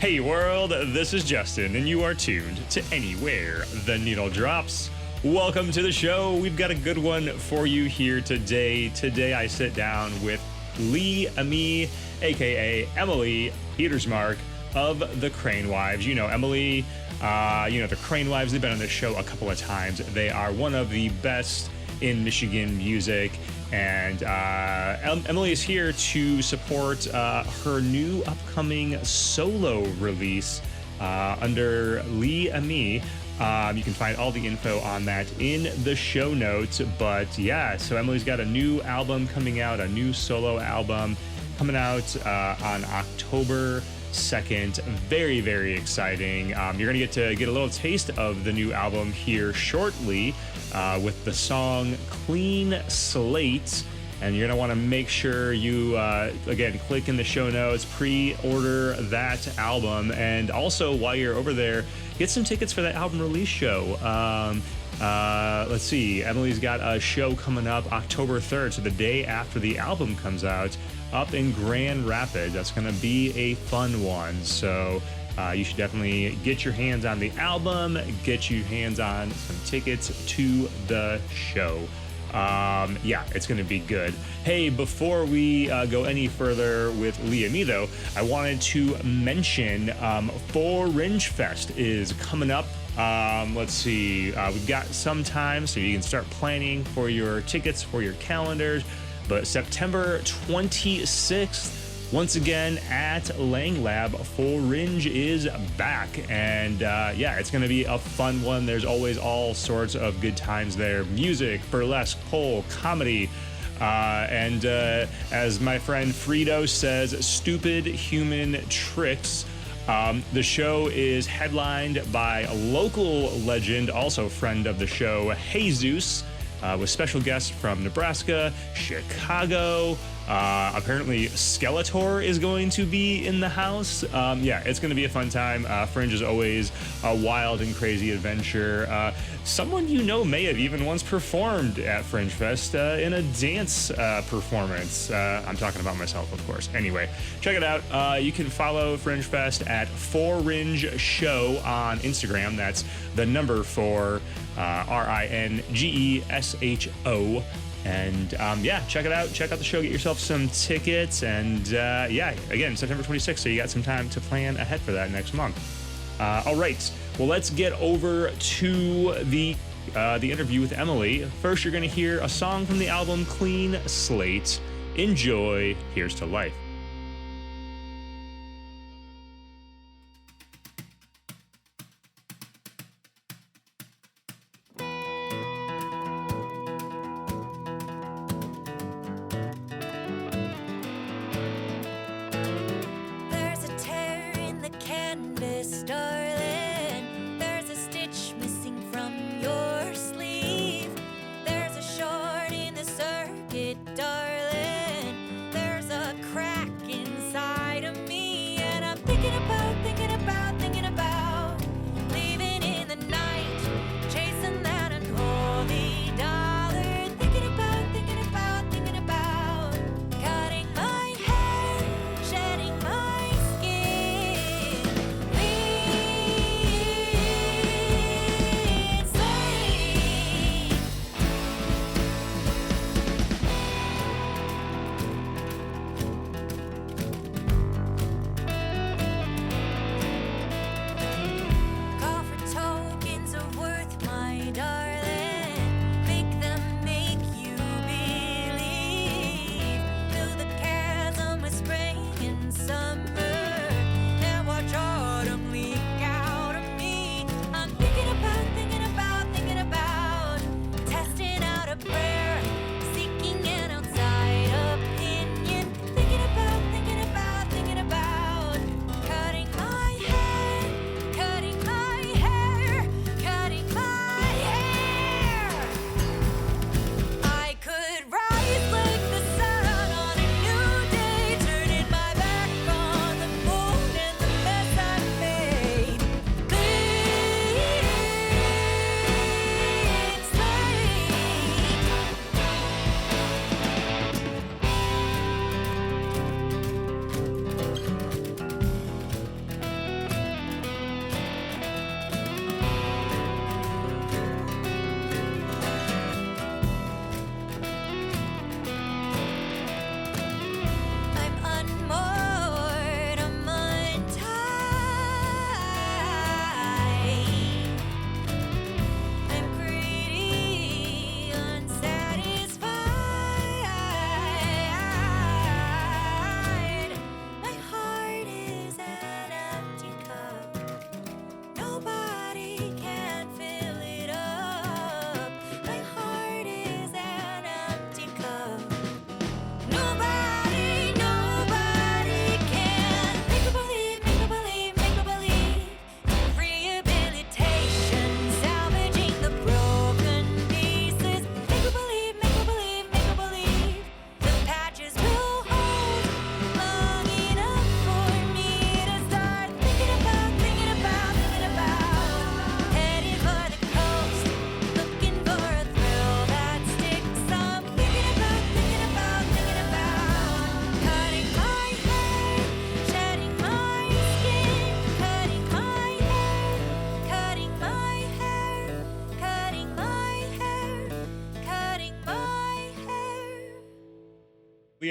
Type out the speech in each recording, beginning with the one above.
Hey world, this is Justin, and you are tuned to Anywhere the Needle Drops. Welcome to the show. We've got a good one for you here today. Today I sit down with Emilee, aka Emilee Petersmark of the Crane Wives. You know Emilee, the Crane Wives. They've been on this show a couple of times. They are one of the best in Michigan music. And Emilee is here to support her new upcoming solo release under Emilee. You can find all the info on that in the show notes. But yeah, so Emilee's got a new album coming out, a new solo album coming out on October 2nd. Very, very exciting. You're going to get a little taste of the new album here shortly with the song Clean Slate. And you're going to want to make sure you, again, click in the show notes, pre-order that album. And also, while you're over there, get some tickets for that album release show. Let's see. Emilee's got a show coming up October 3rd, so the day after the album comes out, up in Grand Rapids. That's going to be a fun one. So you should definitely get your hands on the album, get your hands on some tickets to the show. It's going to be good. Hey, before we go any further with Emilee, though, I wanted to mention Fringe Fest is coming up. Let's see. We've got some time, so you can start planning for your tickets, for your calendars. But September 26th, once again at Lang Lab, Fringe is back. And it's going to be a fun one. There's always all sorts of good times there. Music, burlesque, pole, comedy. And as my friend Frito says, stupid human tricks. The show is headlined by local legend, also friend of the show, Jesus, with special guests from Nebraska, Chicago. Apparently Skeletor is going to be in the house. It's going to be a fun time. Fringe is always a wild and crazy adventure. Someone you know may have even once performed at Fringe Fest in a dance performance. I'm talking about myself, of course. Anyway, check it out. You can follow Fringe Fest at Fringe Show on Instagram. That's the number 4, RINGESHO. And check it out. Check out the show. Get yourself some tickets. And again, September 26th. So you got some time to plan ahead for that next month. All right. Well, let's get over to the interview with Emilee. First, you're going to hear a song from the album Clean Slate. Enjoy. Here's to Life.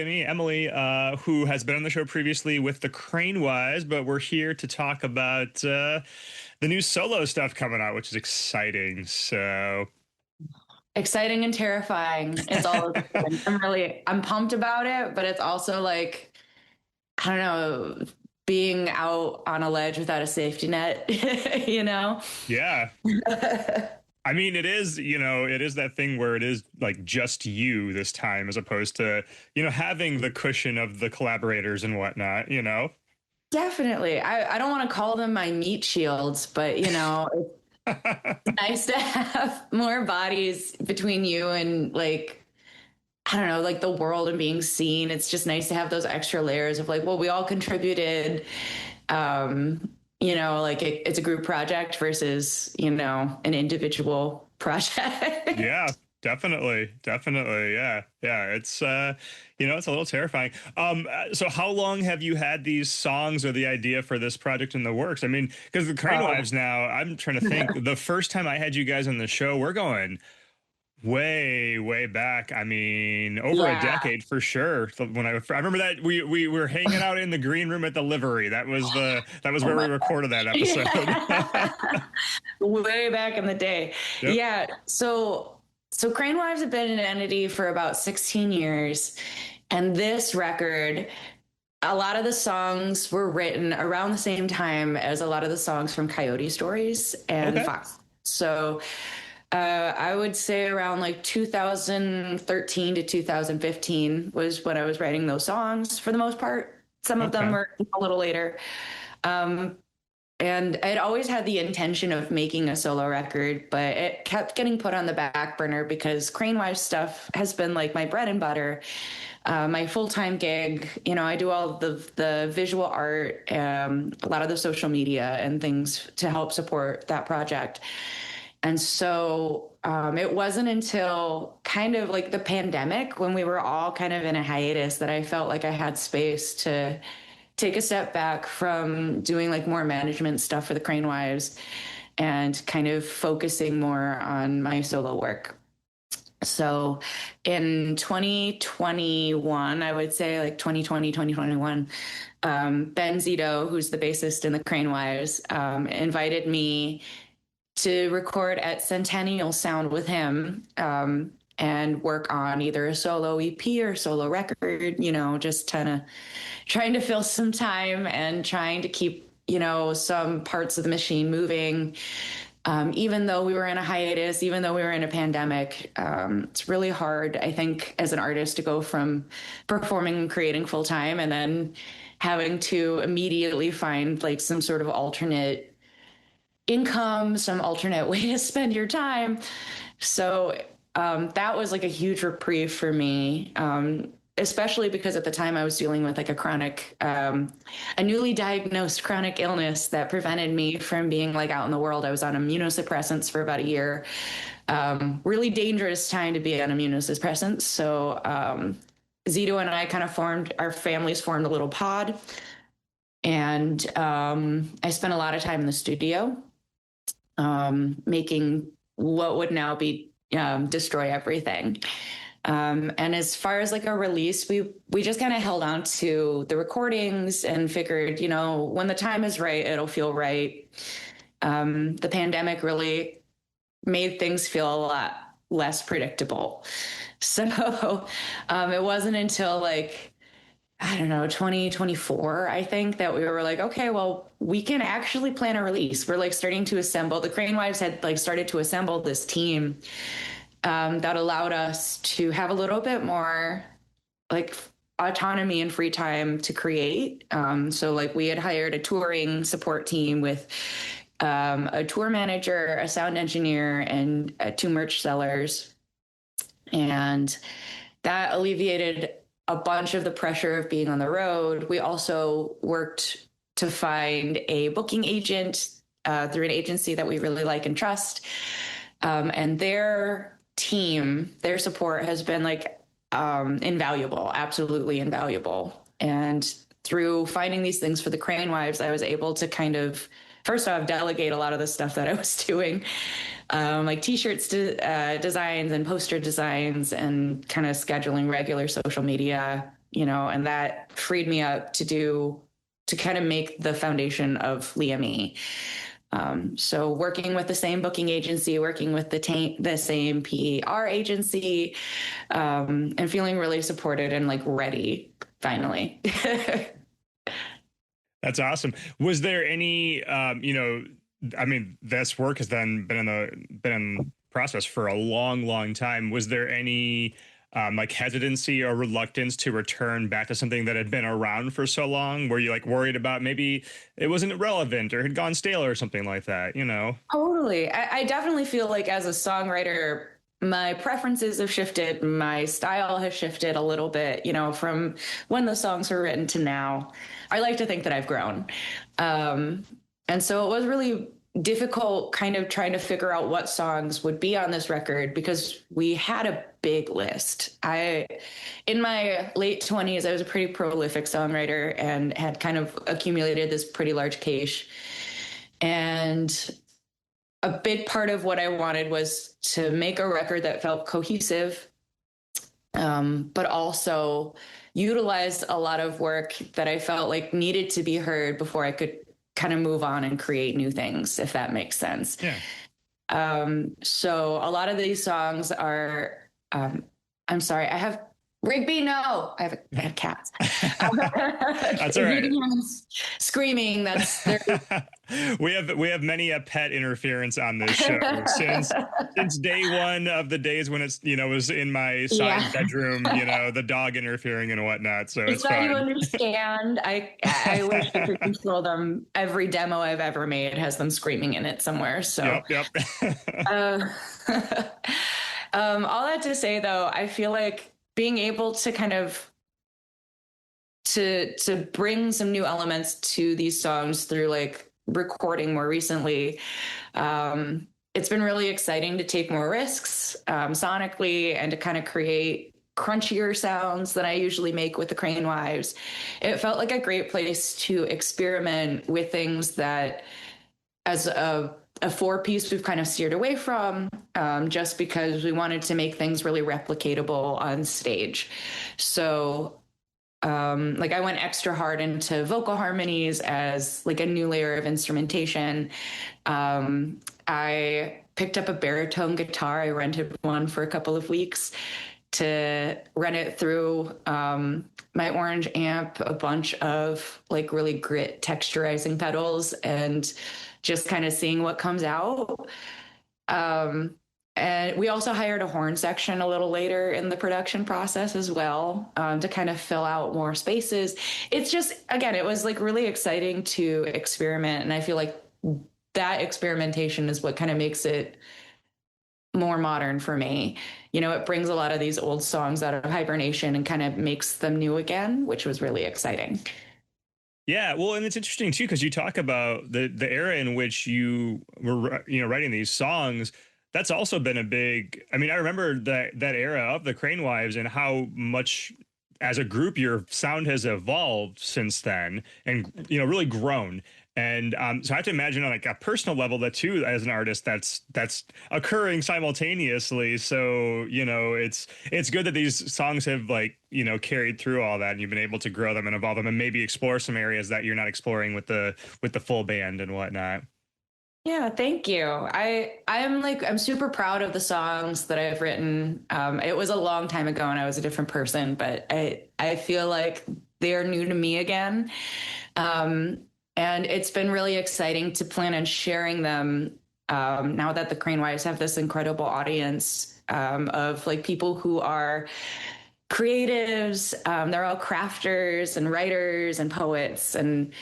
me, Emilee, who has been on the show previously with the Crane Wise, but we're here to talk about the new solo stuff coming out, which is exciting. So Exciting and terrifying. It's all of the things. I'm pumped about it, but it's also like, I don't know, being out on a ledge without a safety net, you know? yeah, I mean, it is, it is that thing where it is like just you this time, as opposed to, having the cushion of the collaborators and whatnot. Definitely. I don't want to call them my meat shields, but it's nice to have more bodies between you and like, I don't know, like the world and being seen. It's just nice to have those extra layers of like, well, we all contributed. Like it's a group project versus, an individual project. Yeah, definitely. Definitely. Yeah. Yeah. It's a little terrifying. So how long have you had these songs or the idea for this project in the works? I mean, because the Crane Oh, Wives now, I'm trying to think the first time I had you guys on the show, we're going way, way back. I mean, over a yeah. decade for sure. So I remember that we were hanging out in the green room at the livery. That was Oh where we my recorded that episode. God. Way back in the day. Yep. Yeah. So Crane Wives have been an entity for about 16 years. And this record, a lot of the songs were written around the same time as a lot of the songs from Coyote Stories and Okay. Fox. So I would say around like 2013 to 2015 was when I was writing those songs for the most part. Some of them Okay. were a little later. Um, and I'd always had the intention of making a solo record, but it kept getting put on the back burner because Crane Wife stuff has been like my bread and butter, my full time gig. I do all the visual art, a lot of the social media and things to help support that project. And so it wasn't until kind of like the pandemic when we were all kind of in a hiatus that I felt like I had space to take a step back from doing like more management stuff for the Crane Wives and kind of focusing more on my solo work. So in 2021, I would say like 2020, 2021, Ben Zito, who's the bassist in the Crane Wives, invited me to record at Centennial Sound with him, and work on either a solo EP or solo record, just kind of trying to fill some time and trying to keep, some parts of the machine moving. Even though we were in a hiatus, even though we were in a pandemic, it's really hard, I think, as an artist to go from performing and creating full time and then having to immediately find like some sort of alternate income, some alternate way to spend your time. So that was like a huge reprieve for me, especially because at the time I was dealing with like a newly diagnosed chronic illness that prevented me from being like out in the world. I was on immunosuppressants for about a year. Really dangerous time to be on immunosuppressants. So Zito and I kind of our families formed a little pod. And I spent a lot of time in the studio making what would now be Destroy Everything. And as far as like a release, we just kind of held on to the recordings and figured, when the time is right, it'll feel right. The pandemic really made things feel a lot less predictable. So it wasn't until like, I don't know, 2024, I think, that we were like, okay, well, we can actually plan a release. We're like starting to assemble. The Crane Wives had like started to assemble this team that allowed us to have a little bit more like autonomy and free time to create. So like we had hired a touring support team with a tour manager, a sound engineer, and two merch sellers. And that alleviated a bunch of the pressure of being on the road. We also worked to find a booking agent through an agency that we really like and trust. And their team, their support has been like invaluable, absolutely invaluable. And through finding these things for the Crane Wives, I was able to kind of, first off, delegate a lot of the stuff that I was doing, like t-shirts designs and poster designs and kind of scheduling regular social media and that freed me up to kind of make the foundation of Emilee. So working with the same booking agency, working with the same PR agency, and feeling really supported and like ready finally. That's awesome. Was there any, I mean, this work has then been in process for a long, long time. Was there any like hesitancy or reluctance to return back to something that had been around for so long? Were you like worried about maybe it wasn't relevant or had gone stale or something like that? Totally. I definitely feel like as a songwriter, my preferences have shifted. My style has shifted a little bit, from when the songs were written to now. I like to think that I've grown. And so it was really difficult kind of trying to figure out what songs would be on this record because we had a big list. In my late 20s, I was a pretty prolific songwriter and had kind of accumulated this pretty large cache. And a big part of what I wanted was to make a record that felt cohesive, but also utilized a lot of work that I felt like needed to be heard before I could kind of move on and create new things, if that makes sense. Yeah. So a lot of these songs are, I'm sorry, I have Rigby, no, I have cats. That's all right. Screaming. We have many a pet interference on this show since day one of the days when it's was in my side bedroom, the dog interfering and whatnot. So it's fine. You understand. I wish I could control them. Every demo I've ever made has them screaming in it somewhere. So yep. All that to say though, I feel like being able to kind of to bring some new elements to these songs through like recording more recently, it's been really exciting to take more risks sonically and to kind of create crunchier sounds than I usually make with the Crane Wives. It felt like a great place to experiment with things that as a four-piece we've kind of steered away from, just because we wanted to make things really replicatable on stage. So like I went extra hard into vocal harmonies as like a new layer of instrumentation. I picked up a baritone guitar. I rented one for a couple of weeks to run it through my orange amp, a bunch of like really grit texturizing pedals, and just kind of seeing what comes out. And we also hired a horn section a little later in the production process as well, to kind of fill out more spaces. It's just, again, it was like really exciting to experiment. And I feel like that experimentation is what kind of makes it more modern for me. It brings a lot of these old songs out of hibernation and kind of makes them new again, which was really exciting. Yeah, well, and it's interesting too because you talk about the era in which you were writing these songs. That's also been a big. I mean, I remember that era of the Crane Wives and how much as a group your sound has evolved since then, and really grown. And so I have to imagine on like a personal level that too, as an artist, that's occurring simultaneously. So it's good that these songs have like carried through all that, and you've been able to grow them and evolve them, and maybe explore some areas that you're not exploring with the full band and whatnot. Yeah, thank you. I'm super proud of the songs that I've written. It was a long time ago and I was a different person, but I feel like they're new to me again. And it's been really exciting to plan on sharing them now that the Crane Wives have this incredible audience of like people who are creatives. They're all crafters and writers and poets. And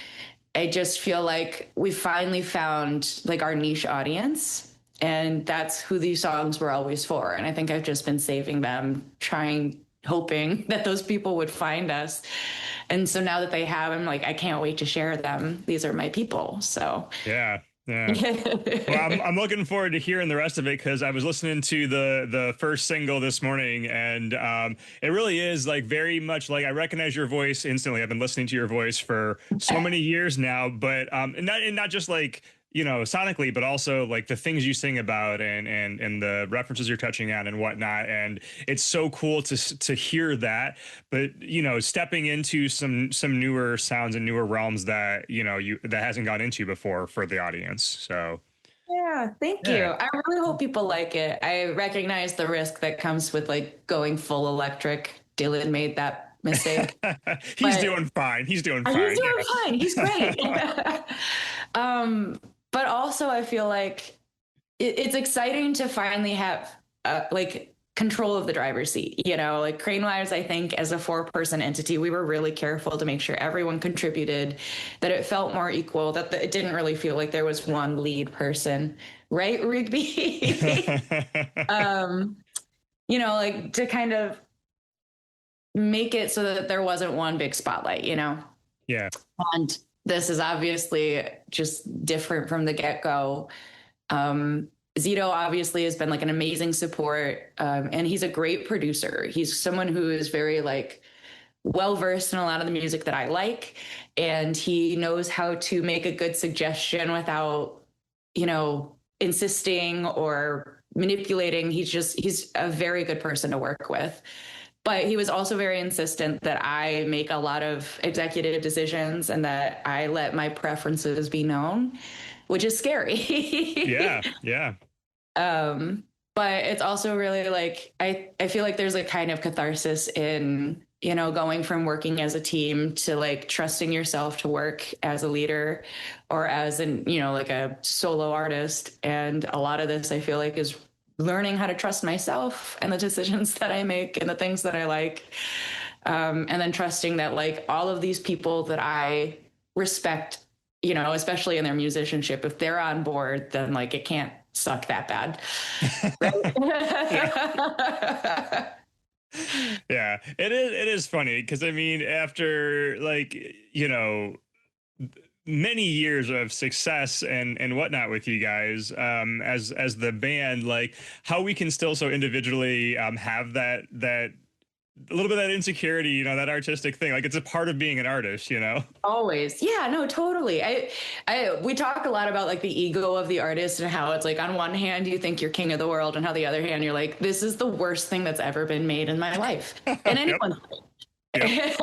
I just feel like we finally found like our niche audience. And that's who these songs were always for. And I think I've just been saving them, hoping that those people would find us. And so now that they have, I'm like, I can't wait to share them. These are my people. So yeah. Well, I'm looking forward to hearing the rest of it because I was listening to the first single this morning, and it really is like very much like I recognize your voice instantly. I've been listening to your voice for so many years now, but and not just like sonically, but also like the things you sing about and the references you're touching on and whatnot. And it's so cool to hear that. But stepping into some newer sounds and newer realms that you that hasn't gone into before for the audience. So Yeah, thank you. yeah. I really hope people like it. I recognize the risk that comes with like going full electric. Dylan made that mistake, He's but doing fine. He's doing he's fine. doing fine. He's great. But also I feel like it's exciting to finally have like control of the driver's seat. Like Crane Wives, I think as a 4-person entity, we were really careful to make sure everyone contributed, that it felt more equal, that it didn't really feel like there was one lead person, right, Rigby? Like to kind of make it so that there wasn't one big spotlight. Yeah. And this is obviously just different from the get-go. Zito obviously has been like an amazing support, and he's a great producer. He's someone who is very like well versed in a lot of the music that I like, and he knows how to make a good suggestion without, insisting or manipulating. He's a very good person to work with. But he was also very insistent that I make a lot of executive decisions and that I let my preferences be known, which is scary. Yeah. Yeah. But it's also really like I feel like there's a kind of catharsis in, going from working as a team to like trusting yourself to work as a leader or as like a solo artist. And a lot of this I feel like is learning how to trust myself and the decisions that I make and the things that I like. And then trusting that like all of these people that I respect, especially in their musicianship, if they're on board, then like it can't suck that bad. Yeah. Yeah, it is funny because I mean, after like many years of success and whatnot with you guys, as the band, like how we can still so individually have that a little bit of that insecurity, that artistic thing, like it's a part of being an artist. Always. Yeah, no, totally. We talk a lot about like the ego of the artist and how it's like on one hand you think you're king of the world and how the other hand you're like, this is the worst thing that's ever been made in my life. And Yep. anyone's Yep.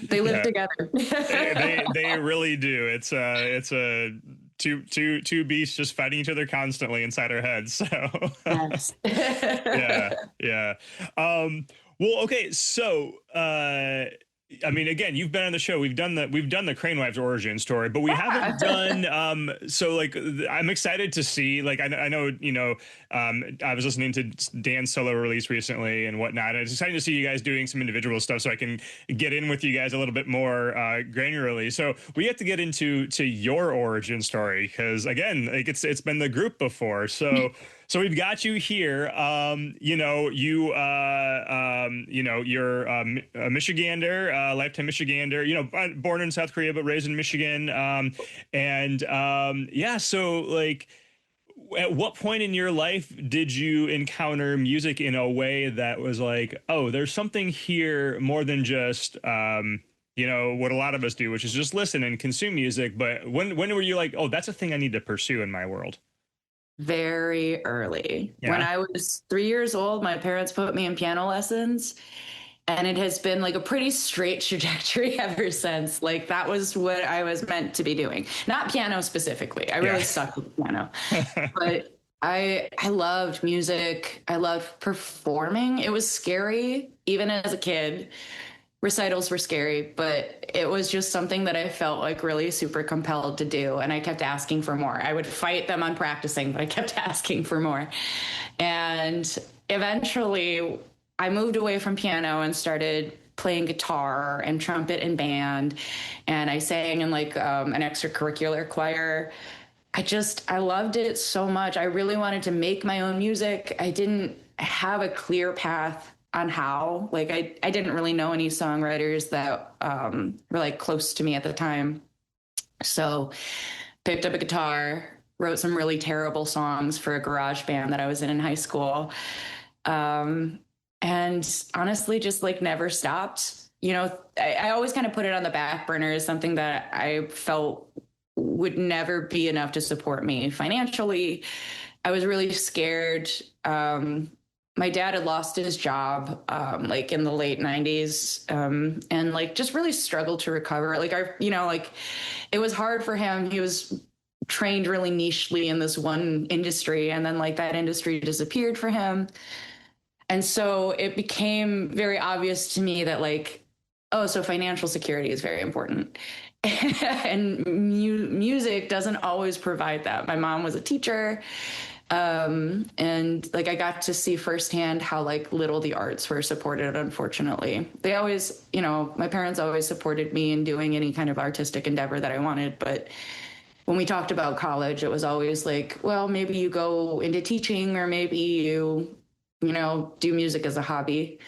they live Yeah. together. They really do. It's a two beasts just fighting each other constantly inside our heads. So Yes. yeah, yeah. Well, okay, so I mean, again, you've been on the show. We've done the Crane Wives origin story, but we haven't done so like I'm excited to see, like I know, I was listening to Dan's solo release recently and whatnot, and it's exciting to see you guys doing some individual stuff so I can get in with you guys a little bit more granularly. So we have to get into your origin story because again, like it's been the group before. So we've got you here. You're a Michigander, lifetime Michigander. Born in South Korea but raised in Michigan. Yeah. So, like, at what point in your life did you encounter music in a way that was like, oh, there's something here more than just what a lot of us do, which is just listen and consume music. But when were you like, oh, that's a thing I need to pursue in my world? Very early. When Yeah. I was 3 years old, my parents put me in piano lessons, and it has been like a pretty straight trajectory ever since. Like that was what I was meant to be doing. Not piano specifically. I Yeah. really sucked with piano. But I loved music. I loved performing. It was scary even as a kid. Recitals were scary, but it was just something that I felt like really super compelled to do. And I kept asking for more. I would fight them on practicing, but I kept asking for more. And eventually I moved away from piano and started playing guitar and trumpet and band. And I sang in like an extracurricular choir. I loved it so much. I really wanted to make my own music. I didn't have a clear path on how. Like I didn't really know any songwriters that were like close to me at the time. So picked up a guitar, wrote some really terrible songs for a garage band that I was in high school. And honestly, just like never stopped. I always kind of put it on the back burner as something that I felt would never be enough to support me financially. I was really scared. My dad had lost his job like in the late 90s, and like just really struggled to recover. Like like it was hard for him. He was trained really nichely in this one industry, and then like that industry disappeared for him. And so it became very obvious to me that like, oh, so financial security is very important. And music doesn't always provide that. My mom was a teacher, and like I got to see firsthand how like little the arts were supported. Unfortunately, they always, my parents always supported me in doing any kind of artistic endeavor that I wanted, but when we talked about college, it was always like, well, maybe you go into teaching, or maybe you do music as a hobby.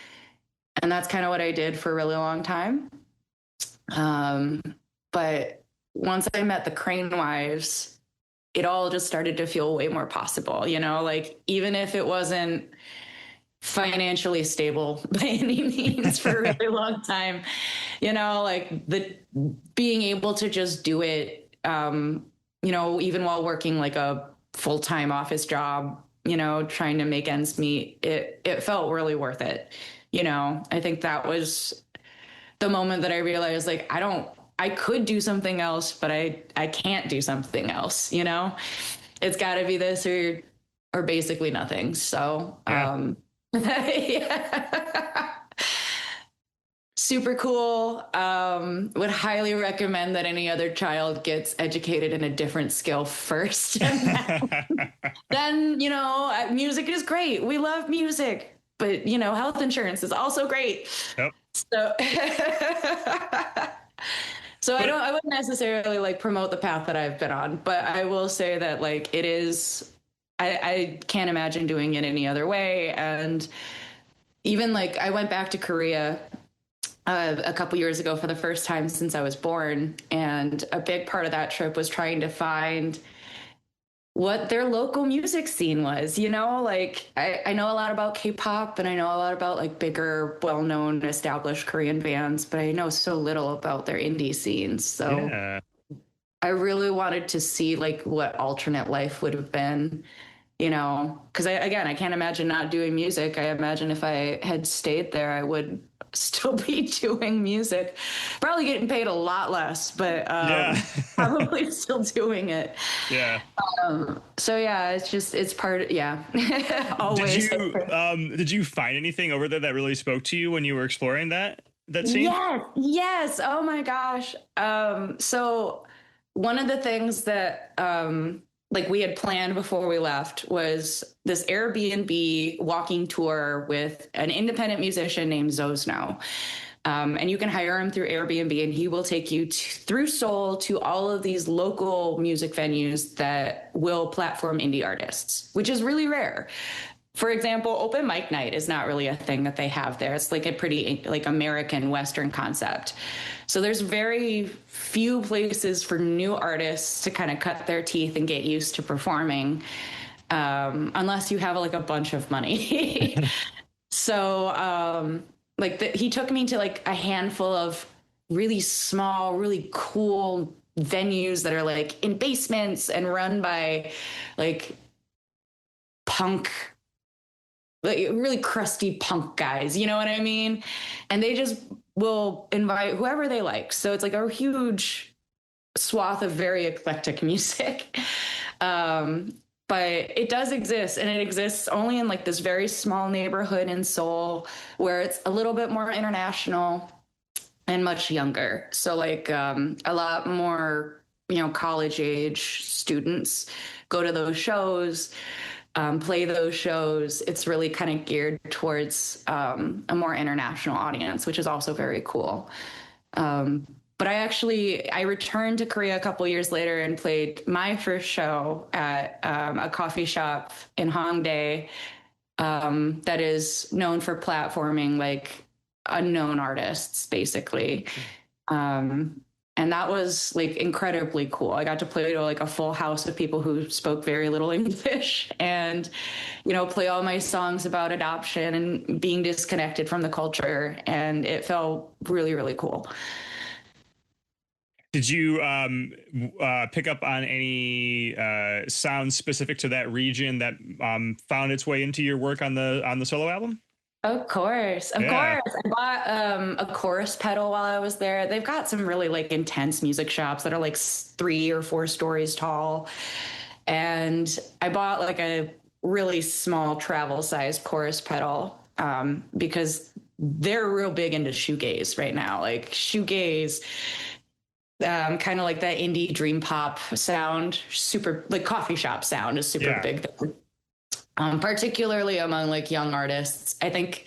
And that's kind of what I did for a really long time. But once I met the Crane Wives, it all just started to feel way more possible, like even if it wasn't financially stable by any means for a really long time, like the being able to just do it, even while working like a full-time office job, trying to make ends meet, it felt really worth it. I think that was the moment that I realized like I could do something else, but I can't do something else, It's got to be this or basically nothing. So, Yeah. yeah. Super cool. Would highly recommend that any other child gets educated in a different skill first. Then, music is great. We love music, but, health insurance is also great. Yep. So, so I wouldn't necessarily like promote the path that I've been on, but I will say that like it is, I can't imagine doing it any other way. And even like I went back to Korea a couple years ago for the first time since I was born. And a big part of that trip was trying to find what their local music scene was, like I know a lot about K-pop, and I know a lot about like bigger, well-known, established Korean bands, but I know so little about their indie scenes. So Yeah. I really wanted to see like what alternate life would have been, because I can't imagine not doing music. I imagine if I had stayed there, I would still be doing music, probably getting paid a lot less, but Yeah. probably still doing it. Yeah. So yeah, it's part of, yeah. Always. Did you find anything over there that really spoke to you when you were exploring that scene? Yes. Oh my gosh. So one of the things that like we had planned before we left was this Airbnb walking tour with an independent musician named Zosno. And you can hire him through Airbnb, and he will take you through Seoul to all of these local music venues that will platform indie artists, which is really rare. For example, open mic night is not really a thing that they have there. It's like a pretty like American Western concept. So there's very few places for new artists to kind of cut their teeth and get used to performing, unless you have like a bunch of money. So he took me to like a handful of really small, really cool venues that are like in basements and run by like punk, like really crusty punk guys, you know what I mean? And they just will invite whoever they like. So it's like a huge swath of very eclectic music. But it does exist, and it exists only in like this very small neighborhood in Seoul where it's a little bit more international and much younger. So like a lot more, college age students go to those shows, play those shows. It's really kind of geared towards a more international audience, which is also very cool. But I returned to Korea a couple years later and played my first show at a coffee shop in Hongdae that is known for platforming like unknown artists, basically. And that was like incredibly cool. I got to play to like a full house of people who spoke very little English and, play all my songs about adoption and being disconnected from the culture. And it felt really, really cool. Did you pick up on any sounds specific to that region that found its way into your work on the solo album? Of course, of Yeah, course. I bought a chorus pedal while I was there. They've got some really like intense music shops that are like 3 or 4 stories tall. And I bought like a really small travel sized chorus pedal because they're real big into shoegaze right now. Like shoegaze, kind of like that indie dream pop sound, super like coffee shop sound is super yeah. big there. Particularly among like young artists. I think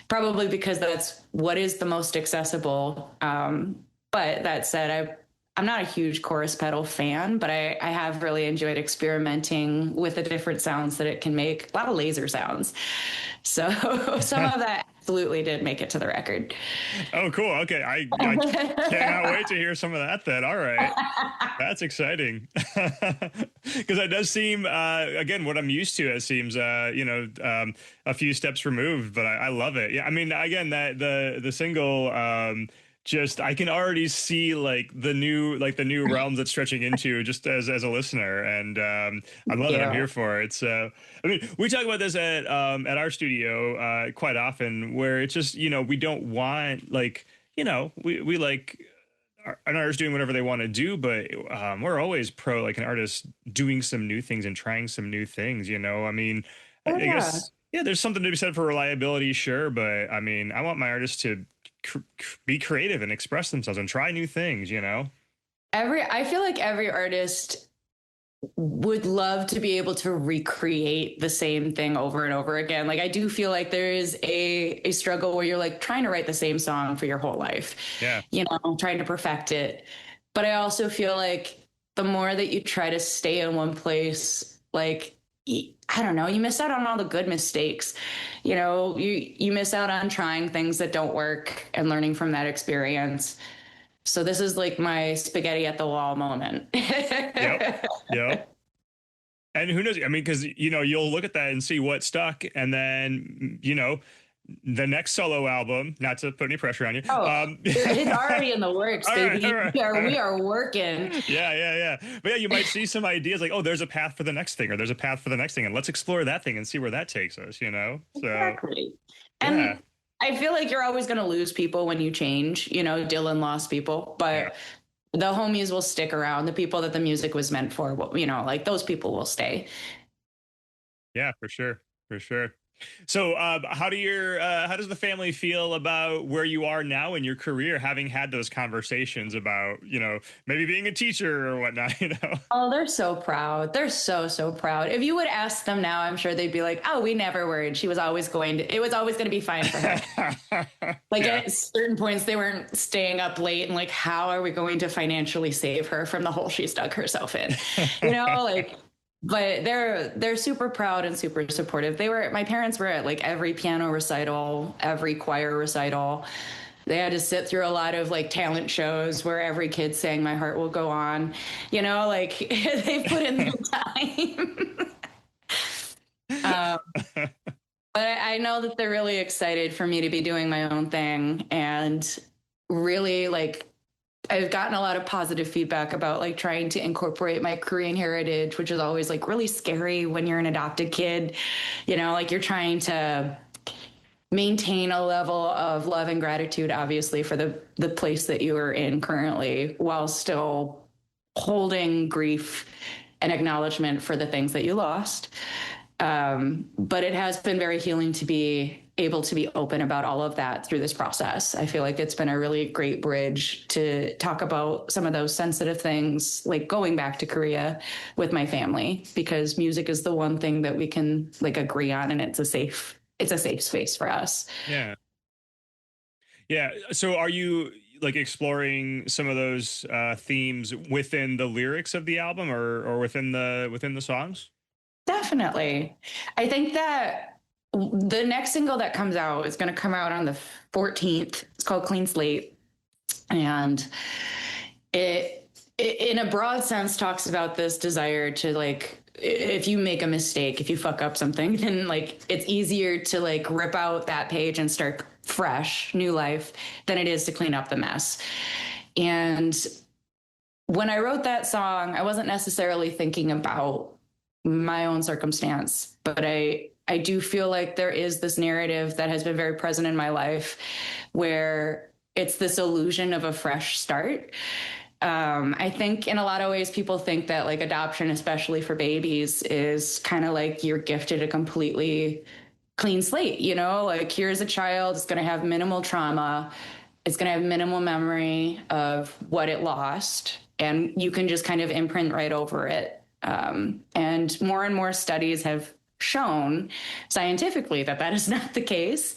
probably because that's what is the most accessible. But that said, I'm not a huge chorus pedal fan, but I have really enjoyed experimenting with the different sounds that it can make. A lot of laser sounds. So some of that absolutely did make it to the record. Oh, cool. Okay, I cannot wait to hear some of that. Then, all right. That's exciting because that does seem, again, what I'm used to. It seems, a few steps removed, but I love it. Yeah, I mean, again, that the single, just I can already see the new realms it's stretching into just as a listener, and I love it. I'm Yeah. here for it. So, I mean, we talk about this at our studio quite often, where it's just we don't want we like an artist doing whatever they want to do, but we're always pro like an artist doing some new things and trying some new things. I mean, Oh, I yeah. guess yeah, there's something to be said for reliability, sure, but I mean, I want my artists to be creative and express themselves and try new things. I feel like every artist would love to be able to recreate the same thing over and over again. Like I do feel like there is a struggle where you're like trying to write the same song for your whole life, Yeah, trying to perfect it. But I also feel like the more that you try to stay in one place, like I don't know, you miss out on all the good mistakes. You miss out on trying things that don't work and learning from that experience. So this is like my spaghetti at the wall moment. yep, yep. And who knows? I mean, because you'll look at that and see what stuck, and then the next solo album. Not to put any pressure on you. Oh, it's already in the works, All right, baby. all right, all We right. are working. Yeah, yeah, yeah. But yeah, you might see some ideas like, oh, there's a path for the next thing, or there's a path for the next thing, and let's explore that thing and see where that takes us. So Exactly. yeah, And I feel like you're always going to lose people when you change. Dylan lost people, yeah, but the homies will stick around. The people that the music was meant for, like those people will stay. yeah, for sure, for sure. So, how does the family feel about where you are now in your career, having had those conversations about maybe being a teacher or whatnot? Oh, they're so proud. They're so, so proud. If you would ask them now, I'm sure they'd be like, oh, we never worried. It was always going to be fine for her. Like Yeah. at certain points, they weren't staying up late and like, how are we going to financially save her from the hole she's dug herself in? Like, but they're super proud and super supportive. My parents were at like every piano recital, every choir recital. They had to sit through a lot of like talent shows where every kid sang My Heart Will Go On. Like they put in the time. But I know that they're really excited for me to be doing my own thing and really like I've gotten a lot of positive feedback about like trying to incorporate my Korean heritage, which is always like really scary when you're an adopted kid. Like you're trying to maintain a level of love and gratitude, obviously, for the place that you are in currently, while still holding grief and acknowledgement for the things that you lost. But it has been very healing to be able to be open about all of that through this process. I feel like it's been a really great bridge to talk about some of those sensitive things, like going back to Korea with my family, because music is the one thing that we can like agree on, and it's a safe space for us. Yeah. Yeah. So are you like exploring some of those themes within the lyrics of the album or within the songs? Definitely. I think that the next single that comes out is going to come out on the 14th. It's called Clean Slate. And it in a broad sense talks about this desire to like if you make a mistake, if you fuck up something, then like it's easier to like rip out that page and start fresh, new life than it is to clean up the mess. And when I wrote that song, I wasn't necessarily thinking about my own circumstance, but I do feel like there is this narrative that has been very present in my life where it's this illusion of a fresh start. I think in a lot of ways, people think that like adoption, especially for babies, is kind of like you're gifted a completely clean slate, you know, like here's a child, it's going to have minimal trauma, it's going to have minimal memory of what it lost, and you can just kind of imprint right over it. And more studies have shown scientifically that that is not the case,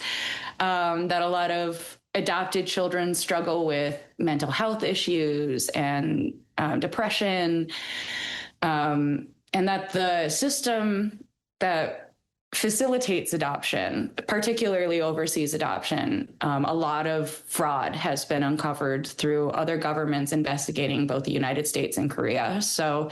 that a lot of adopted children struggle with mental health issues and depression, and that the system that facilitates adoption, particularly overseas adoption, a lot of fraud has been uncovered through other governments investigating both the United States and Korea. So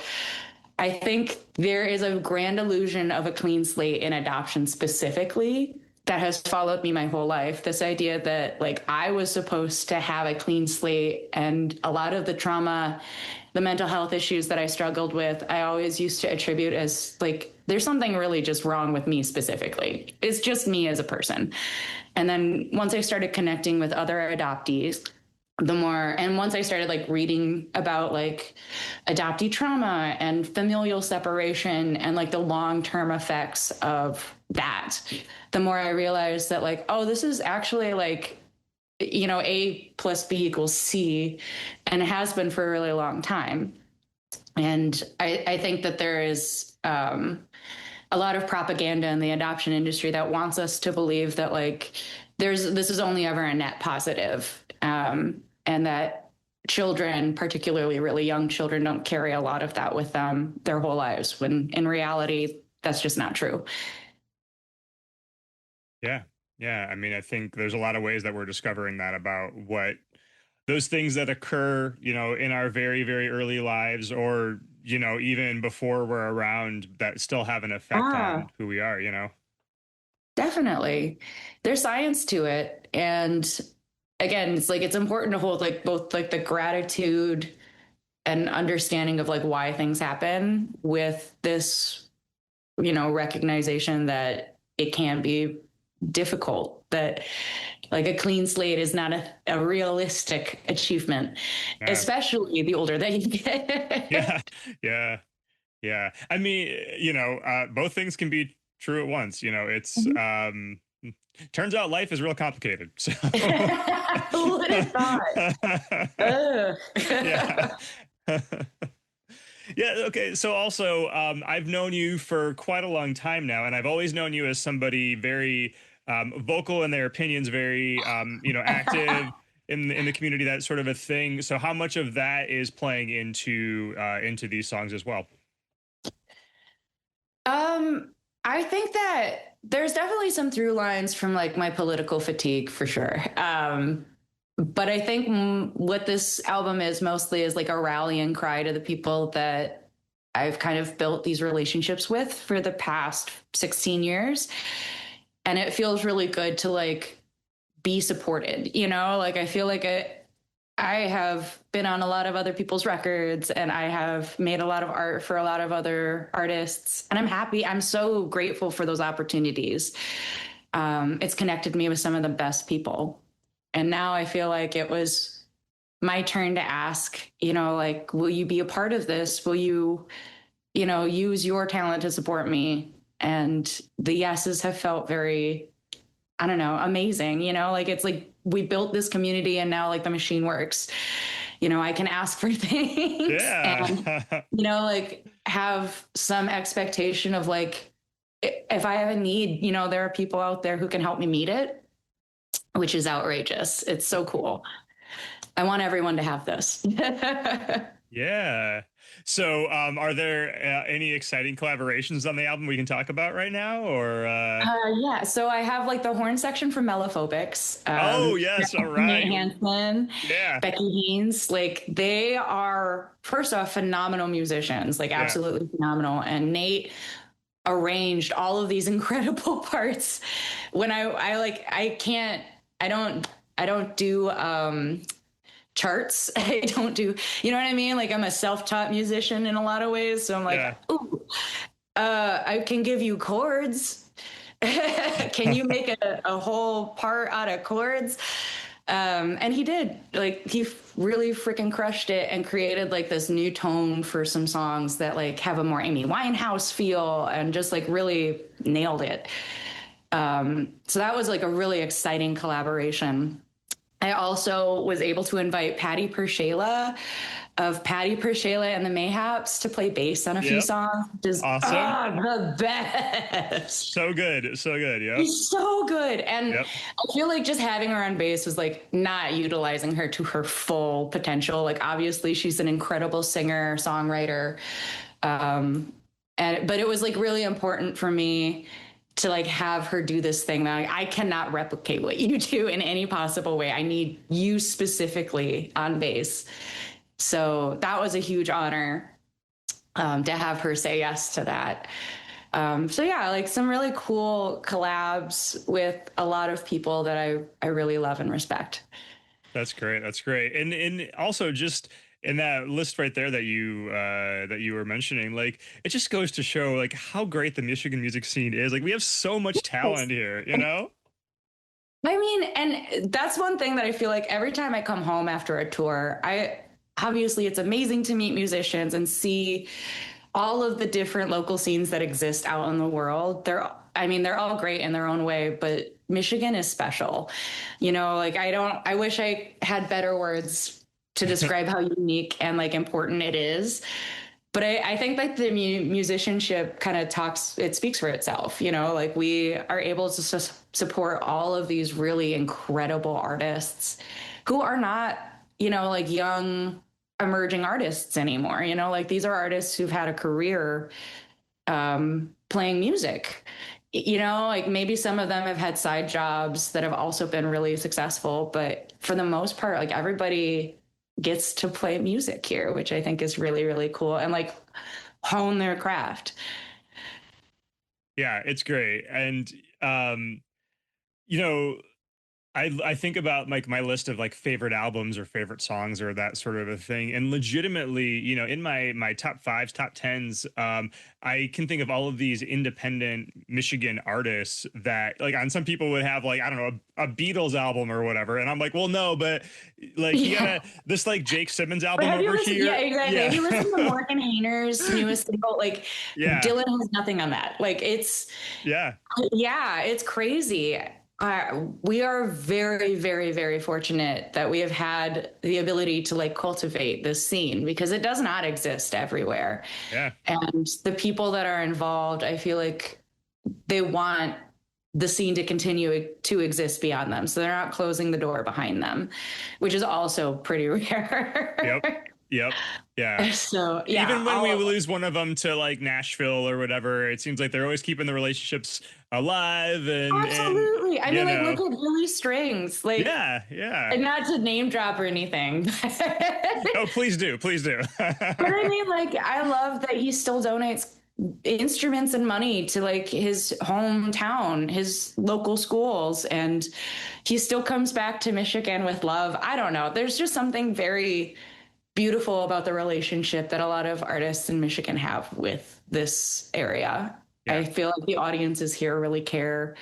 I think there is a grand illusion of a clean slate in adoption specifically that has followed me my whole life. This idea that like I was supposed to have a clean slate, and a lot of the trauma, the mental health issues that I struggled with, I always used to attribute as like, there's something really just wrong with me specifically. It's just me as a person. And then once I started connecting with other adoptees, and once I started like reading about like adoptee trauma and familial separation and like the long-term effects of that, the more I realized that like, oh, this is actually like, you know, A plus B equals C, and it has been for a really long time. And I think that there is a lot of propaganda in the adoption industry that wants us to believe that like this is only ever a net positive, and that children, particularly really young children, don't carry a lot of that with them their whole lives, when in reality, that's just not true. Yeah. Yeah. I mean, I think there's a lot of ways that we're discovering that about what those things that occur, you know, in our very, very early lives, or, you know, even before we're around, that still have an effect Ah, on who we are, you know? definitely. There's science to it. And again, it's like it's important to hold like both like the gratitude and understanding of like why things happen with this, you know, recognition that it can be difficult, that like a clean slate is not a realistic achievement, Yeah. especially the older that you get. Yeah. Yeah. Yeah. I mean, you know, both things can be true at once. You know, it's turns out life is real complicated. So Who would have thought? Ugh. yeah. Yeah. Okay. So also, I've known you for quite a long time now, and I've always known you as somebody very vocal in their opinions, very you know, active in the community, that sort of a thing. So, how much of that is playing into these songs as well? Um, I think that there's definitely some through lines from like my political fatigue for sure. But I think what this album is mostly is like a rallying cry to the people that I've kind of built these relationships with for the past 16 years. And it feels really good to like be supported, you know? Like I feel like I have been on a lot of other people's records, and I have made a lot of art for a lot of other artists. And I'm happy. I'm so grateful for those opportunities. It's connected me with some of the best people. And now I feel like it was my turn to ask, you know, like, will you be a part of this? Will you, you know, use your talent to support me? And the yeses have felt very, I don't know, amazing. You know, like it's like we built this community and now like the machine works. You know, I can ask for things and, Yeah. you know, like have some expectation of like, if I have a need, you know, there are people out there who can help me meet it, which is outrageous. It's so cool. I want everyone to have this. Yeah. So, are there any exciting collaborations on the album we can talk about right now, or? Yeah, so I have like the horn section from Mellophobics, Oh, yes. All Nate right. Hansen, Yeah. Becky Haynes. Like they are first off phenomenal musicians, like Yeah. absolutely phenomenal. And Nate arranged all of these incredible parts. When I like I can't I don't do charts. I don't do, you know what I mean? Like I'm a self-taught musician in a lot of ways. So I'm like, Yeah. ooh, I can give you chords. Can you make a whole part out of chords? And he did. Like he really freaking crushed it and created like this new tone for some songs that like have a more Amy Winehouse feel and just like really nailed it. So that was like a really exciting collaboration. I also was able to invite Patty Pershela of Patty Pershela and the Mayhaps to play bass on a few Yep. songs, which is Awesome. the best. So good. So good. Yep. He's so good. And Yep. I feel like just having her on bass was like not utilizing her to her full potential. Like obviously she's an incredible singer, songwriter. But it was like really important for me to like have her do this thing that I cannot replicate what you do in any possible way. I need you specifically on bass. So that was a huge honor to have her say yes to that. So yeah, like some really cool collabs with a lot of people that I really love and respect. That's great. That's great. And also just in that list right there that you were mentioning, like it just goes to show like how great the Michigan music scene is. Like we have so much talent here, you know? I mean, and that's one thing that I feel like every time I come home after a tour, I obviously it's amazing to meet musicians and see all of the different local scenes that exist out in the world. I mean, they're all great in their own way, but Michigan is special. You know, like I wish I had better words to describe how unique and like important it is. But I think like the musicianship kind of it speaks for itself. You know, like we are able to support all of these really incredible artists who are not, you know, like young emerging artists anymore. You know, like these are artists who've had a career playing music. You know, like maybe some of them have had side jobs that have also been really successful, but for the most part, like everybody gets to play music here, which I think is really, really cool and like hone their craft. Yeah, it's great. And you know, I think about like my list of like favorite albums or favorite songs or that sort of a thing, and legitimately, you know, in my top fives, top tens, I can think of all of these independent Michigan artists that like on some people would have like I don't know a Beatles album or whatever, and I'm like, well, no, but like you Yeah. gotta this like Jake Simmons But album have you over listened? here, Yeah, exactly. Have yeah, you listened to Morgan Hayner's newest single? Like yeah, Dylan has nothing on that. Like yeah, yeah, it's crazy. We are very, very, very fortunate that we have had the ability to like cultivate this scene because it does not exist everywhere. yeah, And the people that are involved, I feel like they want the scene to continue to exist beyond them. So they're not closing the door behind them, which is also pretty yep, rare. yep, yeah. So yeah, Even when we all of lose one of them to like Nashville or whatever, it seems like they're always keeping the relationships alive and absolutely. I you mean, like know, look at Billy Strings, like yeah, yeah. and not to name drop or anything. Oh, please do, please do. But I mean, like, I love that he still donates instruments and money to like his hometown, his local schools, and he still comes back to Michigan with love. I don't know. There's just something very beautiful about the relationship that a lot of artists in Michigan have with this area. I Yeah, feel like the audiences here really care.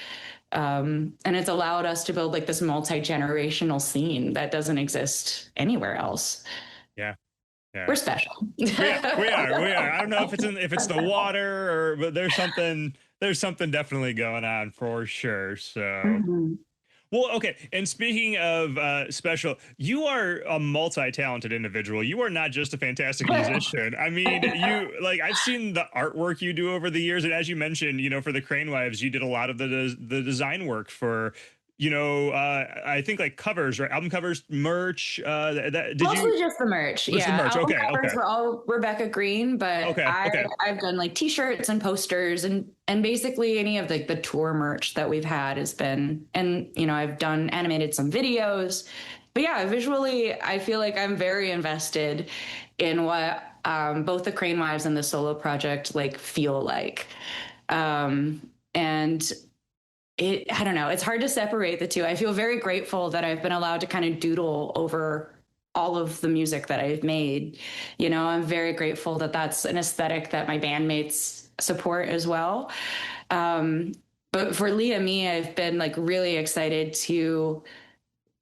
And it's allowed us to build like this multi-generational scene that doesn't exist anywhere else. yeah, yeah. We're special. We are. I don't know if it's the water or but there's something definitely going on for sure. So Mhm. well, okay. And speaking of special, you are a multi-talented individual. You are not just a fantastic musician. I mean, you like I've seen the artwork you do over the years, and as you mentioned, you know, for the Crane Wives, you did a lot of the design work for, you know, I think like covers, right? Album covers, merch. Did you? Mostly just the merch. Just the Yeah. merch. Album Okay, covers okay, were all Rebecca Green, but okay, okay. I've done like t-shirts and posters and basically any of the tour merch that we've had has been and you know, I've done animated some videos. But yeah, visually I feel like I'm very invested in what both the Crane Wives and the solo project like feel like. And I don't know, it's hard to separate the two. I feel very grateful that I've been allowed to kind of doodle over all of the music that I've made. You know, I'm very grateful that that's an aesthetic that my bandmates support as well. Um, but for Leah Me, I've been like really excited to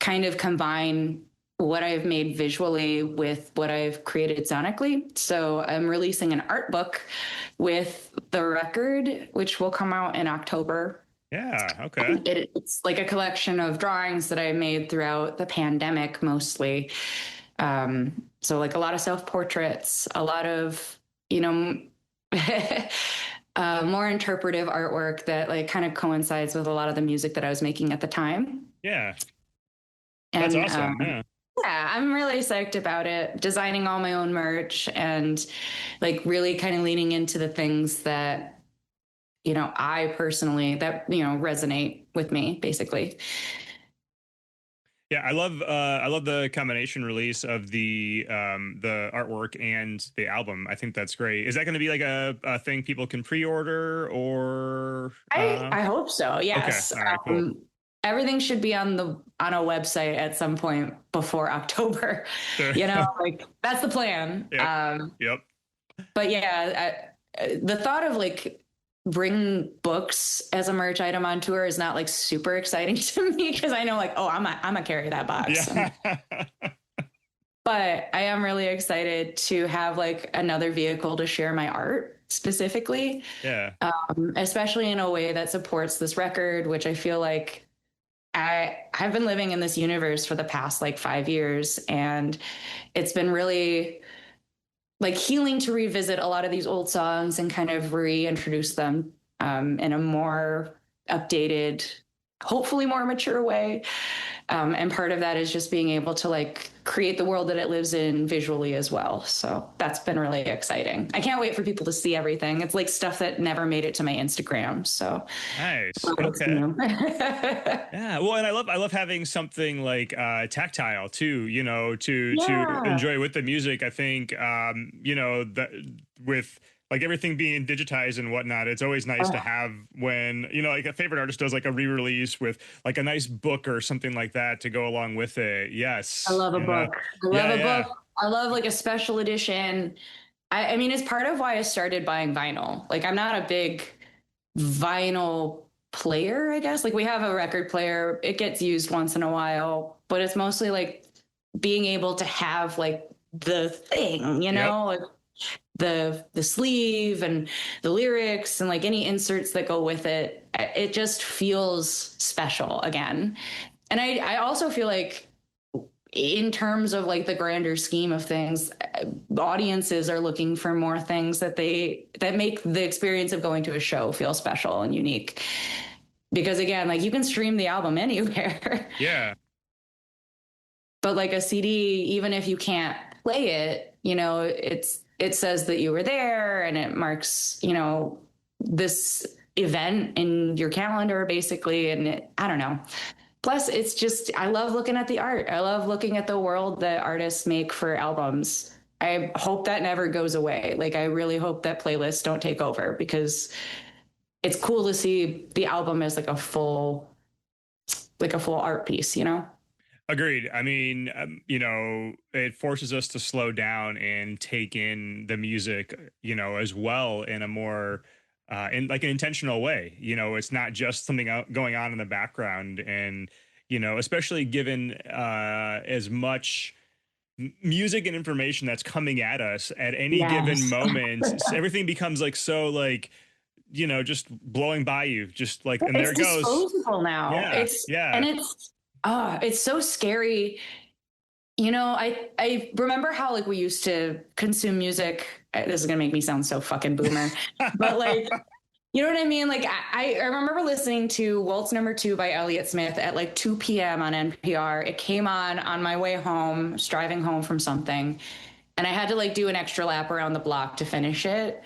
kind of combine what I've made visually with what I've created sonically. So I'm releasing an art book with the record, which will come out in October. Yeah. Okay. It's like a collection of drawings that I made throughout the pandemic mostly. So like a lot of self-portraits, a lot of, you know, more interpretive artwork that like kind of coincides with a lot of the music that I was making at the time. Yeah. That's And awesome. Yeah. yeah, I'm really psyched about it. Designing all my own merch and like really kind of leaning into the things that, you know, I personally that, you know, resonate with me basically. Yeah, I love the combination release of the artwork and the album. I think that's great. Is that going to be like a thing people can pre-order or I hope so. Okay. Yes. All right, cool. Everything should be on a website at some point before October. Sure. You know, like that's the plan. Yep. Yep. But yeah, the thought of like bringing books as a merch item on tour is not like super exciting to me because I know like, oh, I'm gonna carry that box. Yeah. But I am really excited to have like another vehicle to share my art specifically, Yeah. especially in a way that supports this record, which I feel like I've been living in this universe for the past like 5 years, and it's been really like healing to revisit a lot of these old songs and kind of reintroduce them in a more updated, hopefully more mature way. And part of that is just being able to like create the world that it lives in visually as well. So that's been really exciting. I can't wait for people to see everything. It's like stuff that never made it to my Instagram. So Nice. well, Okay. you know. Yeah. Well, and I love having something like tactile too, you know, to Yeah. enjoy with the music. I think you know, that with like everything being digitized and whatnot, it's always nice to have when, you know, like a favorite artist does like a re-release with like a nice book or something like that to go along with it. I Yes. love a You know? book. I love Yeah, a yeah. book. I love like a special edition. I mean, it's part of why I started buying vinyl. Like, I'm not a big vinyl player, I guess. Like, we have a record player, it gets used once in a while, but it's mostly like being able to have like the thing, you Yep. know, like the sleeve and the lyrics and like any inserts that go with it. It just feels special again. And I also feel like in terms of like the grander scheme of things, audiences are looking for more things that make the experience of going to a show feel special and unique. Because again, like you can stream the album anywhere, Yeah. but like a CD, even if you can't play it, you know, it says that you were there and it marks, you know, this event in your calendar basically. And I don't know. Plus, it's just, I love looking at the art. I love looking at the world that artists make for albums. I hope that never goes away. Like, I really hope that playlists don't take over because it's cool to see the album as like a full art piece, you know? Agreed. I mean, you know, it forces us to slow down and take in the music, you know, as well in a more in like an intentional way. You know, it's not just something going on in the background, and you know, especially given as much music and information that's coming at us at any given Yes. moment, everything becomes like so like, you know, just blowing by you, just like, and there It's it goes. disposable now. Yeah, yeah, It's so scary. You know, I remember how like we used to consume music. This is gonna make me sound so fucking boomer, but like, you know what I mean? Like I remember listening to Waltz Number 2 by Elliott Smith at like 2 p.m. on NPR. It came on my way home, just driving home from something, and I had to like do an extra lap around the block to finish it.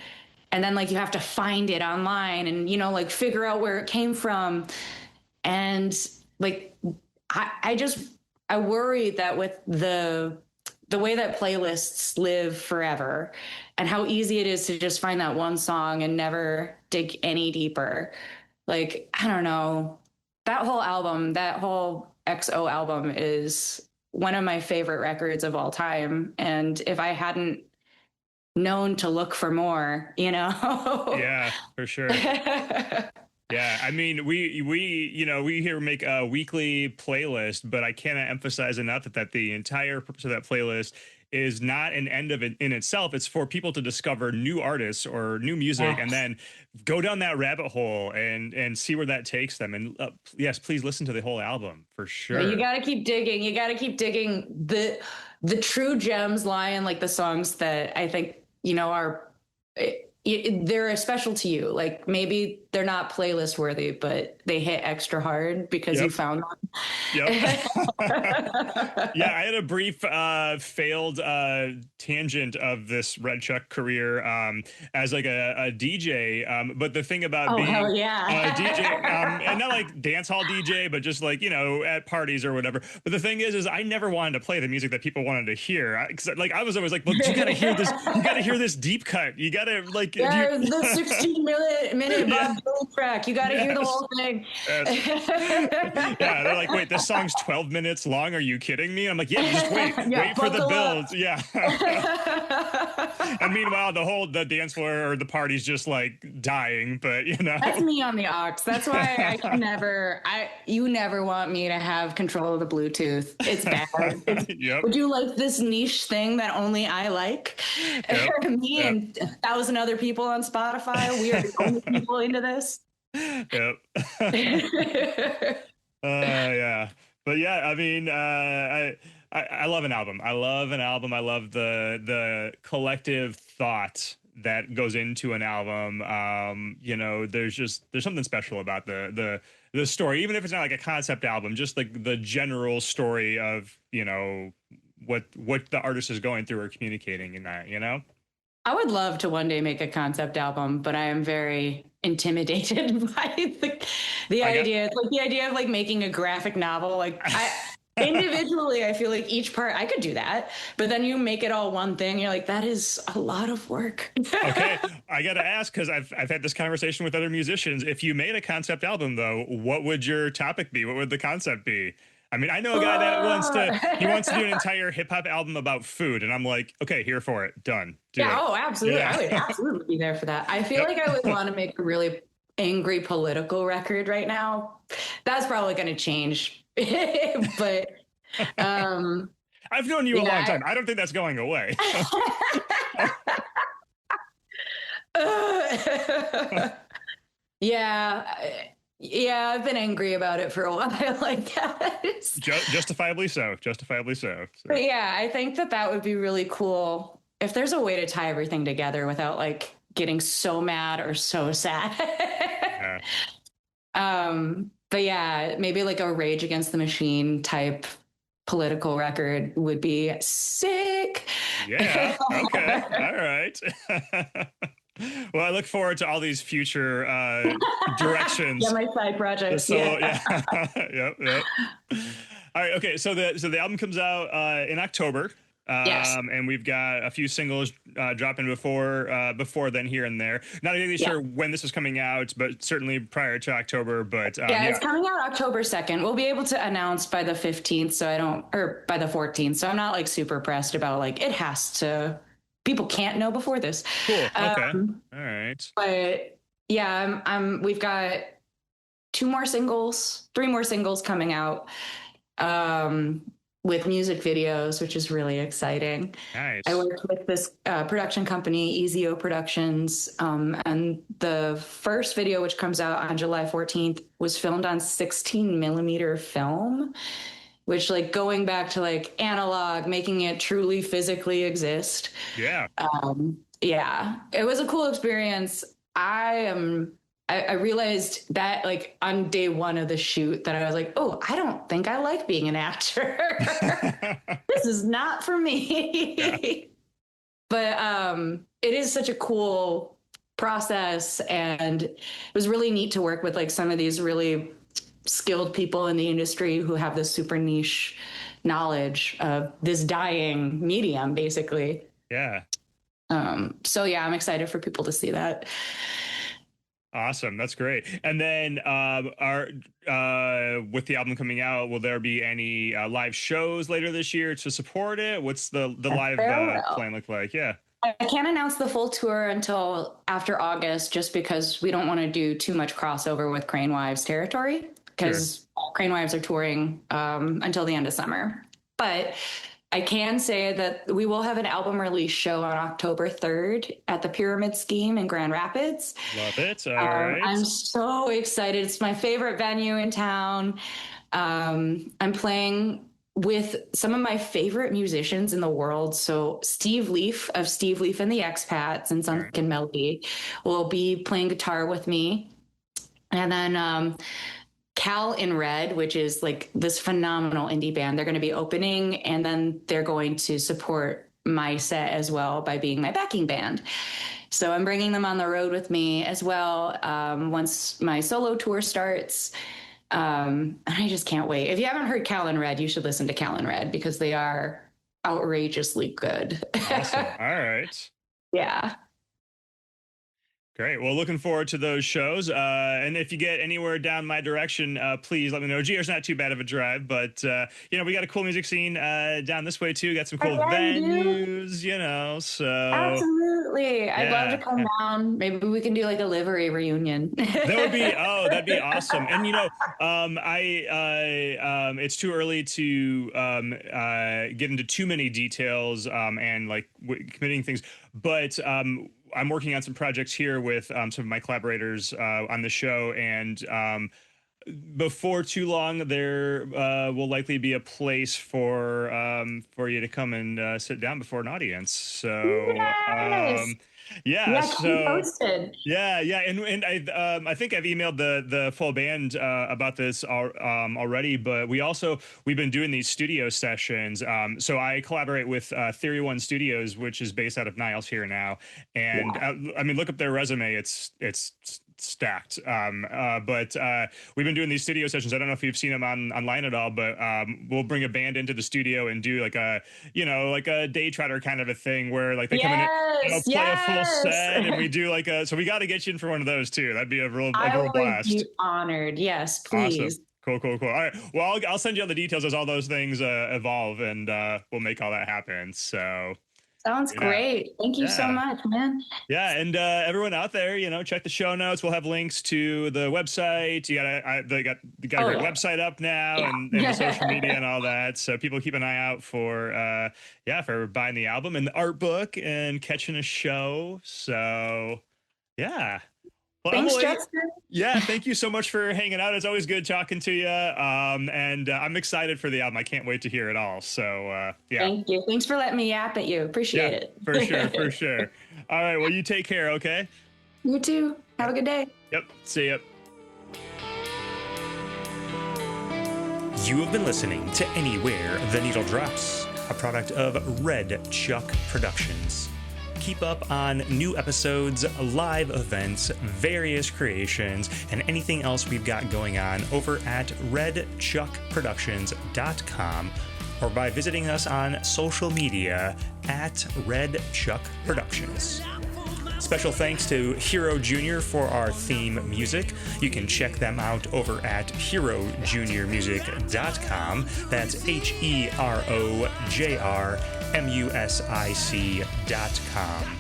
And then like you have to find it online and you know like figure out where it came from. And like I worry that with the way that playlists live forever and how easy it is to just find that one song and never dig any deeper. Like, I don't know. That whole album, that whole XO album is one of my favorite records of all time. And if I hadn't known to look for more, you know. Yeah, for sure. Yeah, I mean, we here make a weekly playlist, but I cannot emphasize enough that the entire purpose of that playlist is not an end of it in itself. It's for people to discover new artists or new music, and Yes. then go down that rabbit hole and see where that takes them. And yes, please listen to the whole album for Yeah, you sure. got to keep digging. You got to keep digging. The true gems lie in like the songs that I think, are they're special to you. Like maybe they're not playlist worthy, but they hit extra hard because you Yep. found Yep. them. Yeah, I had a brief failed tangent of this Red Chuck career as like a DJ. But the thing about Oh, being hell a DJ, yeah. and not like dance hall DJ, but just like, at parties or whatever. But the thing is I never wanted to play the music that people wanted to hear. I was always like, well, you got to hear this. You got to hear this deep cut. You got to like, Yeah, the 16-minute yeah, Bob Dylan track. You got to hear the yes, whole thing. yeah, they're like, wait, this song's 12 minutes long. Are you kidding me? And I'm like, yeah, just Yeah, wait for the buckle builds. up. Yeah. And meanwhere, the dance floor or the party's just like dying, but That's me on the aux. That's why I can never. You never want me to have control of the Bluetooth. It's bad. Yep. Would you like this niche thing that only I like? Yep. Me Yep. and 1,000 other people on Spotify. We are the only people into this. Yep. Yeah. But yeah, I mean, I love an album. I love an album. I love the collective thought that goes into an album. There's something special about the story, even if it's not like a concept album, just like the general story of, what the artist is going through or communicating in that. I would love to one day make a concept album, but I am very intimidated by the idea. It's like the idea of like making a graphic novel. Like individually, I feel like each part I could do that, but then you make it all one thing. You're like, that is a lot of work. Okay, I got to ask, because I've had this conversation with other musicians. If you made a concept album, though, what would your topic be? What would the concept be? I mean, I know a guy that wants to do an entire hip hop album about food, and I'm like, okay, here for it, done. Do it. Oh, absolutely. Yeah. I would absolutely be there for that. I feel like I would want to make a really angry political record right now. That's probably going to change, but I've known you a long time. I don't think that's going away. Yeah, I've been angry about it for a while. Like that. Justifiably so. Justifiably so. But yeah, I think that would be really cool if there's a way to tie everything together without like getting so mad or so sad. Yeah. But yeah, maybe like a Rage Against the Machine type political record would be sick. Yeah. Okay. All right. Well, I look forward to all these future directions. Yeah, my side projects. So, yeah. Yep. All right. Okay. So the album comes out in October. Yes. And we've got a few singles dropping before then, here and there. Not exactly sure when this is coming out, but certainly prior to October. But it's coming out October 2nd. We'll be able to announce by the 15th, or by the 14th. So I'm not like super pressed about like it has to. People can't know before this. Cool. Okay. All right. But yeah, we've got 3 more singles coming out. With music videos, which is really exciting. Nice. I worked with this production company, EZO Productions, and the first video, which comes out on July 14th, was filmed on 16mm film, which like going back to like analog, making it truly physically exist. Yeah. Yeah, it was a cool experience. I realized that like on day one of the shoot that I was like, oh, I don't think I like being an actor. This is not for me. Yeah. But it is such a cool process, and it was really neat to work with like some of these really skilled people in the industry who have this super niche knowledge of this dying medium, basically. Yeah. So yeah, I'm excited for people to see that. Awesome. That's great. And then are with the album coming out, will there be any live shows later this year to support it? What's the Yes, live there will. plan look like? Yeah. I can't announce the full tour until after August, just because we don't want to do too much crossover with Crane Wives territory, Sure. because Crane Wives are touring until the end of summer. But I can say that we will have an album release show on October 3rd at the Pyramid Scheme in Grand Rapids. Love it. All right. I'm so excited. It's my favorite venue in town. I'm playing with some of my favorite musicians in the world. So Steve Leaf of Steve Leaf and the Expats and All right. Sunken Melody will be playing guitar with me. And then Cal in Red, which is like this phenomenal indie band, they're going to be opening, and then they're going to support my set as well by being my backing band. So I'm bringing them on the road with me as well once my solo tour starts. And I just can't wait. If you haven't heard Cal in Red, you should listen to Cal in Red because they are outrageously good. Awesome. All right. Yeah. Great. Well, looking forward to those shows. And if you get anywhere down my direction, please let me know. GR's not too bad of a drive, but we got a cool music scene down this way too. Got some cool venues, So Absolutely. I'd love to yeah, come down. Maybe we can do like a livery reunion. that'd be awesome. And it's too early to get into too many details and like committing things, but I'm working on some projects here with some of my collaborators on the show, and before too long, there will likely be a place for you to come and sit down before an audience. So, Yes. yeah, Keep me posted. yeah, and I think I've emailed the full band about this already, but we've been doing these studio sessions. So I collaborate with Theory One Studios, which is based out of Niles here now, and Yeah. I mean, look up their resume; it's stacked. But we've been doing these studio sessions. I don't know if you've seen them online at all, but we'll bring a band into the studio and do like a day trotter kind of a thing where like they come in and play a full set, and we do so we got to get you in for one of those too. That'd be a real I would blast. be honored. Yes, Awesome. please. Cool. All right. Well, I'll send you all the details as all those things evolve, and we'll make all that happen. So Sounds great. Thank you so much, man. Yeah, and everyone out there, check the show notes. We'll have links to the website. They got a great website up now, and the social media and all that. So people keep an eye out for for buying the album and the art book and catching a show. So yeah. Well, Thanks, Emilee, Justin. yeah, thank you so much for hanging out. It's always good talking to you. And I'm excited for the album. I can't wait to hear it all. So, yeah. Thank you. Thanks for letting me yap at you. Appreciate it. For sure. All right. Well, you take care, okay? You too. Have a good day. Yep. See ya. You have been listening to Anywhere the Needle Drops, a product of Red Chuck Productions. Keep up on new episodes, live events, various creations, and anything else we've got going on over at redchuckproductions.com or by visiting us on social media at Red Chuck Productions. Special thanks to Hero Jr. for our theme music. You can check them out over at herojrmusic.com. That's HEROJRMUSIC.com.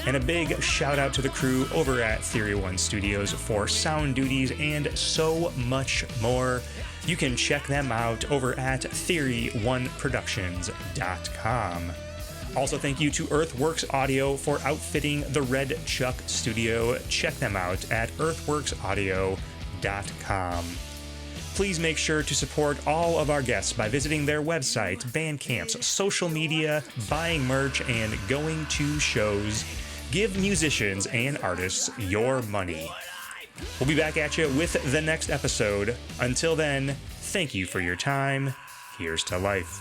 And a big shout out to the crew over at Theory One Studios for sound duties and so much more. You can check them out over at theory1productions.com. Also, thank you to Earthworks Audio for outfitting the Red Chuck Studio. Check them out at earthworksaudio.com. Please make sure to support all of our guests by visiting their website, Bandcamps, social media, buying merch, and going to shows. Give musicians and artists your money. We'll be back at you with the next episode. Until then, thank you for your time. Here's to life.